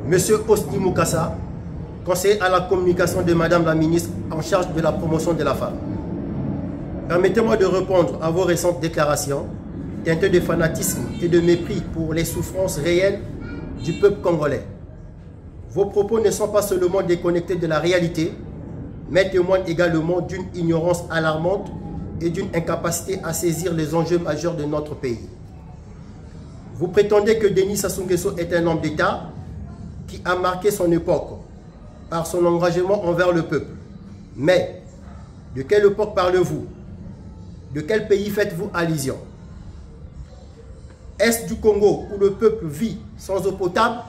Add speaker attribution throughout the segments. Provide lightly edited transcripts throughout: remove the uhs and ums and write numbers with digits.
Speaker 1: Monsieur Hosni Moukassa, conseiller à la communication de Madame la ministre en charge de la promotion de la femme. Permettez-moi de répondre à vos récentes déclarations teintées de fanatisme et de mépris pour les souffrances réelles du peuple congolais. Vos propos ne sont pas seulement déconnectés de la réalité, mais témoignent également d'une ignorance alarmante et d'une incapacité à saisir les enjeux majeurs de notre pays. Vous prétendez que Denis Sassou Nguesso est un homme d'État qui a marqué son époque par son engagement envers le peuple. Mais de quelle époque parlez-vous? De quel pays faites-vous allusion? Est-ce du Congo où le peuple vit sans eau potable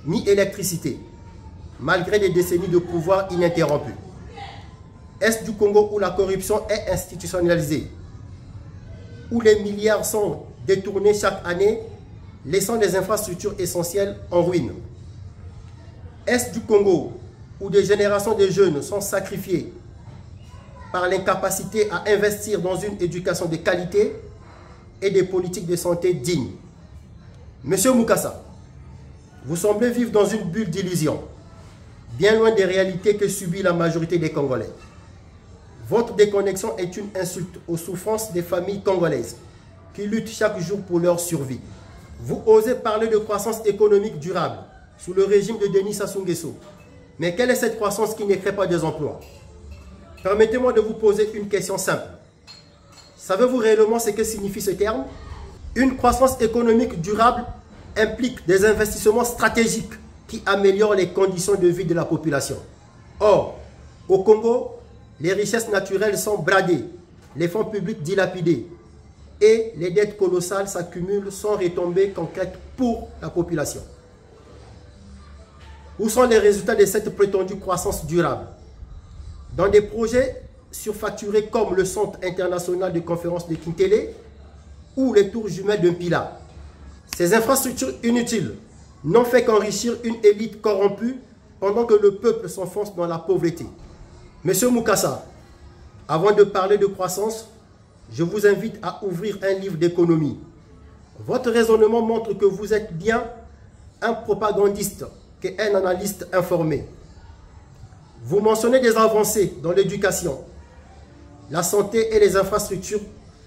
Speaker 1: ni électricité, malgré des décennies de pouvoir ininterrompu? Est-ce du Congo où la corruption est institutionnalisée, où les milliards sont détournés chaque année, laissant des infrastructures essentielles en ruine? Est-ce du Congo où des générations de jeunes sont sacrifiées par l'incapacité à investir dans une éducation de qualité et des politiques de santé dignes? Monsieur Moukassa, vous semblez vivre dans une bulle d'illusion, bien loin des réalités que subit la majorité des Congolais. Votre déconnexion est une insulte aux souffrances des familles congolaises qui luttent chaque jour pour leur survie. Vous osez parler de croissance économique durable sous le régime de Denis Sassou Nguesso. Mais quelle est cette croissance qui ne crée pas des emplois? Permettez-moi de vous poser une question simple. Savez-vous réellement ce que signifie ce terme? Une croissance économique durable implique des investissements stratégiques qui améliorent les conditions de vie de la population. Or, au Congo, les richesses naturelles sont bradées, les fonds publics dilapidés et les dettes colossales s'accumulent sans retombées concrètes pour la population. Où sont les résultats de cette prétendue croissance durable? Dans des projets surfacturés comme le Centre international de conférence de Kintélé ou les tours jumelles de Mpila. Ces infrastructures inutiles n'ont fait qu'enrichir une élite corrompue pendant que le peuple s'enfonce dans la pauvreté. Monsieur Moukassa, avant de parler de croissance, je vous invite à ouvrir un livre d'économie. Votre raisonnement montre que vous êtes bien un propagandiste qu'un analyste informé. Vous mentionnez des avancées dans l'éducation, la santé et les infrastructures.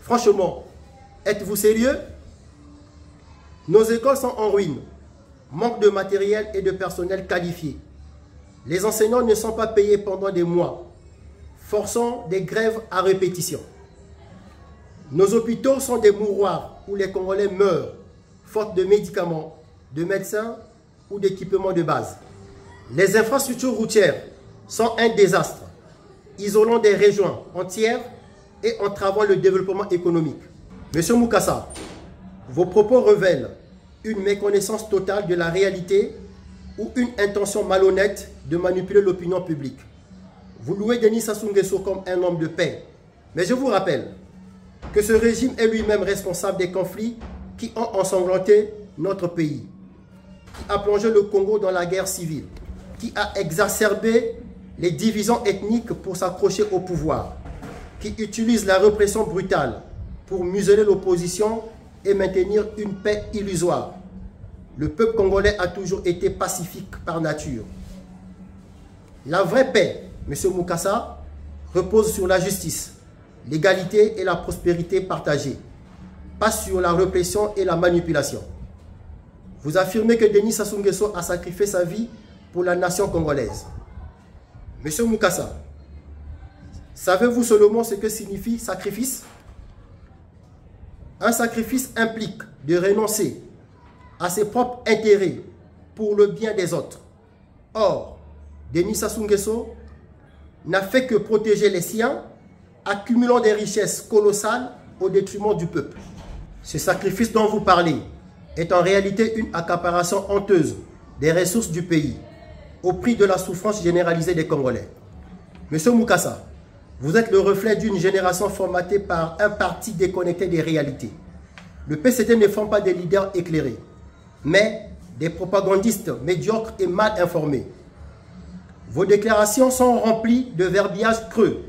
Speaker 1: Franchement, êtes-vous sérieux? Nos écoles sont en ruine, manque de matériel et de personnel qualifié. Les enseignants ne sont pas payés pendant des mois, forçant des grèves à répétition. Nos hôpitaux sont des mouroirs où les Congolais meurent, faute de médicaments, de médecins ou d'équipements de base. Les infrastructures routières sont un désastre, isolant des régions entières et entravant le développement économique. Monsieur Moukassa, vos propos révèlent une méconnaissance totale de la réalité ou une intention malhonnête de manipuler l'opinion publique. Vous louez Denis Sassou Nguesso comme un homme de paix. Mais je vous rappelle que ce régime est lui-même responsable des conflits qui ont ensanglanté notre pays, qui a plongé le Congo dans la guerre civile, qui a exacerbé les divisions ethniques pour s'accrocher au pouvoir, qui utilise la répression brutale pour museler l'opposition et maintenir une paix illusoire. Le peuple congolais a toujours été pacifique par nature. La vraie paix, monsieur Moukassa, repose sur la justice, l'égalité et la prospérité partagée, pas sur la répression et la manipulation. Vous affirmez que Denis Sassou Nguesso a sacrifié sa vie pour la nation congolaise. Monsieur Moukassa, savez-vous seulement ce que signifie sacrifice? Un sacrifice implique de renoncer à ses propres intérêts pour le bien des autres. Or, Denis Sassou Nguesso n'a fait que protéger les siens, accumulant des richesses colossales au détriment du peuple. Ce sacrifice dont vous parlez est en réalité une accaparation honteuse des ressources du pays, au prix de la souffrance généralisée des Congolais. Monsieur Moukassa, vous êtes le reflet d'une génération formatée par un parti déconnecté des réalités. Le PCT ne forme pas des leaders éclairés, mais des propagandistes médiocres et mal informés. Vos déclarations sont remplies de verbiage creux,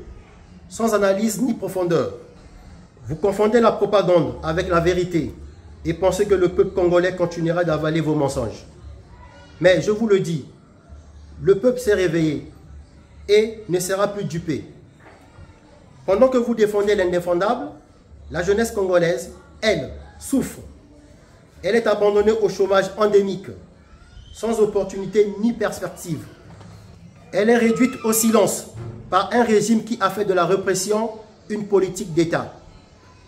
Speaker 1: sans analyse ni profondeur. Vous confondez la propagande avec la vérité et pensez que le peuple congolais continuera d'avaler vos mensonges. Mais je vous le dis, le peuple s'est réveillé et ne sera plus dupé. Pendant que vous défendez l'indéfendable, la jeunesse congolaise, elle, souffre. Elle est abandonnée au chômage endémique, sans opportunité ni perspective. Elle est réduite au silence par un régime qui a fait de la répression une politique d'État.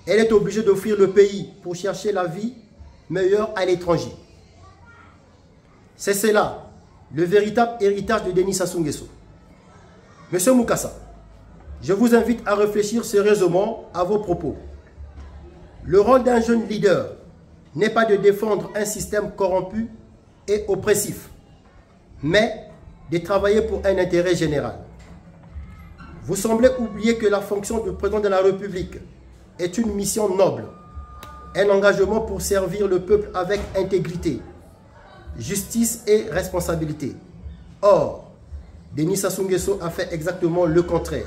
Speaker 1: Elle est obligée d'offrir le pays pour chercher la vie meilleure à l'étranger. C'est cela, le véritable héritage de Denis Sassou Nguesso. Monsieur Mukasa, je vous invite à réfléchir sérieusement à vos propos. Le rôle d'un jeune leader n'est pas de défendre un système corrompu et oppressif, mais de travailler pour un intérêt général. Vous semblez oublier que la fonction de président de la République est une mission noble, un engagement pour servir le peuple avec intégrité, justice et responsabilité. Or, Denis Sassou Nguesso a fait exactement le contraire.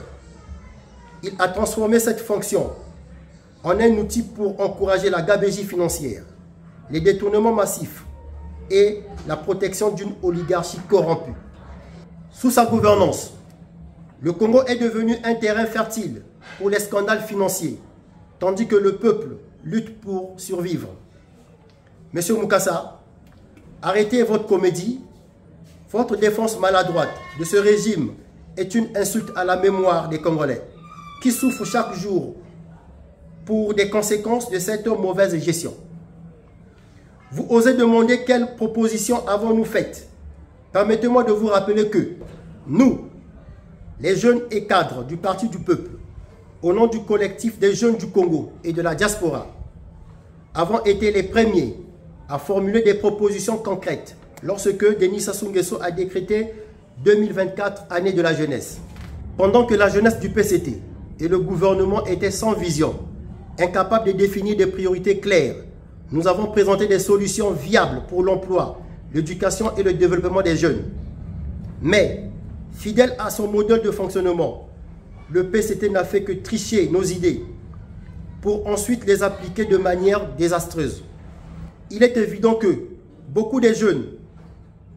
Speaker 1: Il a transformé cette fonction en un outil pour encourager la gabegie financière, les détournements massifs et la protection d'une oligarchie corrompue. Sous sa gouvernance, le Congo est devenu un terrain fertile pour les scandales financiers, tandis que le peuple lutte pour survivre. Monsieur Mukasa, arrêtez votre comédie. Votre défense maladroite de ce régime est une insulte à la mémoire des Congolais, qui souffrent chaque jour pour des conséquences de cette mauvaise gestion. Vous osez demander quelles propositions avons-nous faites. Permettez-moi de vous rappeler que nous, les jeunes et cadres du Parti du Peuple, au nom du collectif des jeunes du Congo et de la diaspora, avons été les premiers à formuler des propositions concrètes lorsque Denis Sassou Nguesso a décrété 2024 année de la jeunesse. Pendant que la jeunesse du PCT et le gouvernement étaient sans vision, incapables de définir des priorités claires, nous avons présenté des solutions viables pour l'emploi, l'éducation et le développement des jeunes. Mais, fidèle à son modèle de fonctionnement, le PCT n'a fait que tricher nos idées pour ensuite les appliquer de manière désastreuse. Il est évident que beaucoup de jeunes,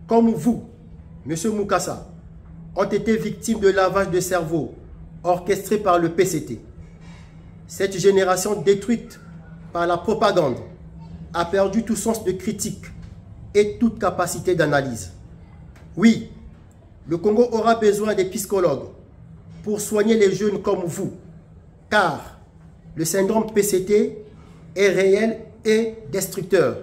Speaker 1: comme vous, M. Mukasa, ont été victimes de lavage de cerveau orchestré par le PCT. Cette génération détruite par la propagande a perdu tout sens de critique et toute capacité d'analyse. Oui, le Congo aura besoin des psychologues pour soigner les jeunes comme vous, car le syndrome PCT est réel et destructeur.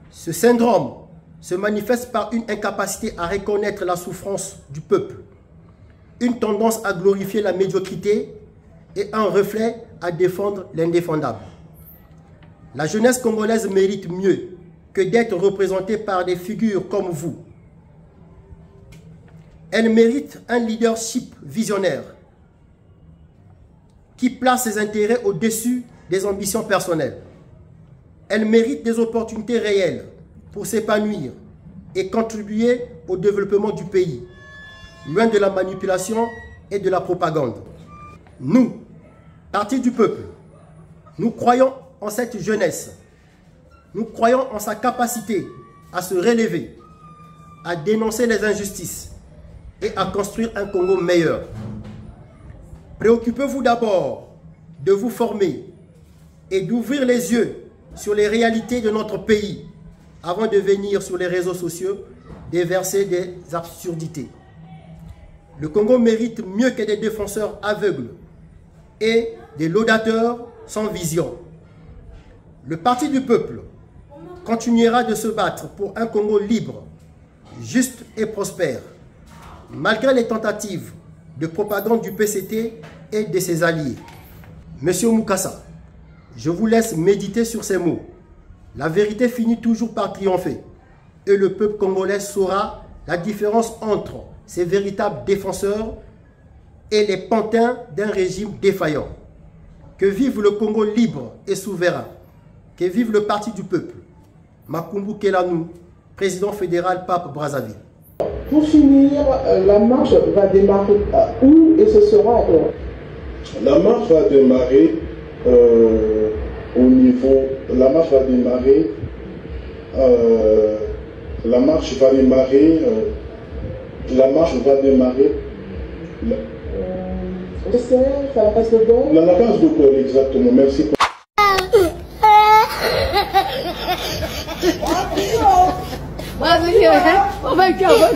Speaker 1: Ce syndrome se manifeste par une incapacité à reconnaître la souffrance du peuple, une tendance à glorifier la médiocrité et un reflet à défendre l'indéfendable. La jeunesse congolaise mérite mieux que d'être représentée par des figures comme vous. Elle mérite un leadership visionnaire qui place ses intérêts au-dessus des ambitions personnelles. Elle mérite des opportunités réelles pour s'épanouir et contribuer au développement du pays, loin de la manipulation et de la propagande. Nous, Parti du Peuple, nous croyons en cette jeunesse. Nous croyons en sa capacité à se relever, à dénoncer les injustices et à construire un Congo meilleur. Préoccupez-vous d'abord de vous former et d'ouvrir les yeux sur les réalités de notre pays avant de venir sur les réseaux sociaux déverser des absurdités. Le Congo mérite mieux que des défenseurs aveugles et des laudateurs sans vision. Le Parti du Peuple continuera de se battre pour un Congo libre, juste et prospère, malgré les tentatives de propagande du PCT et de ses alliés. Monsieur Mukasa, je vous laisse méditer sur ces mots. La vérité finit toujours par triompher et le peuple congolais saura la différence entre ces véritables défenseurs et les pantins d'un régime défaillant. Que vive le Congo libre et souverain. Que vive le Parti du Peuple. Makumbu Kelanou, président fédéral Pape Brazzaville.
Speaker 2: Pour finir, la marche va démarrer où et ce sera à heure?
Speaker 3: La marche va démarrer La marche va démarrer. La marche va démarrer.
Speaker 2: C'est la case de Gaulle.
Speaker 3: La case de Gaulle, exactement. Merci.
Speaker 4: Oh my God!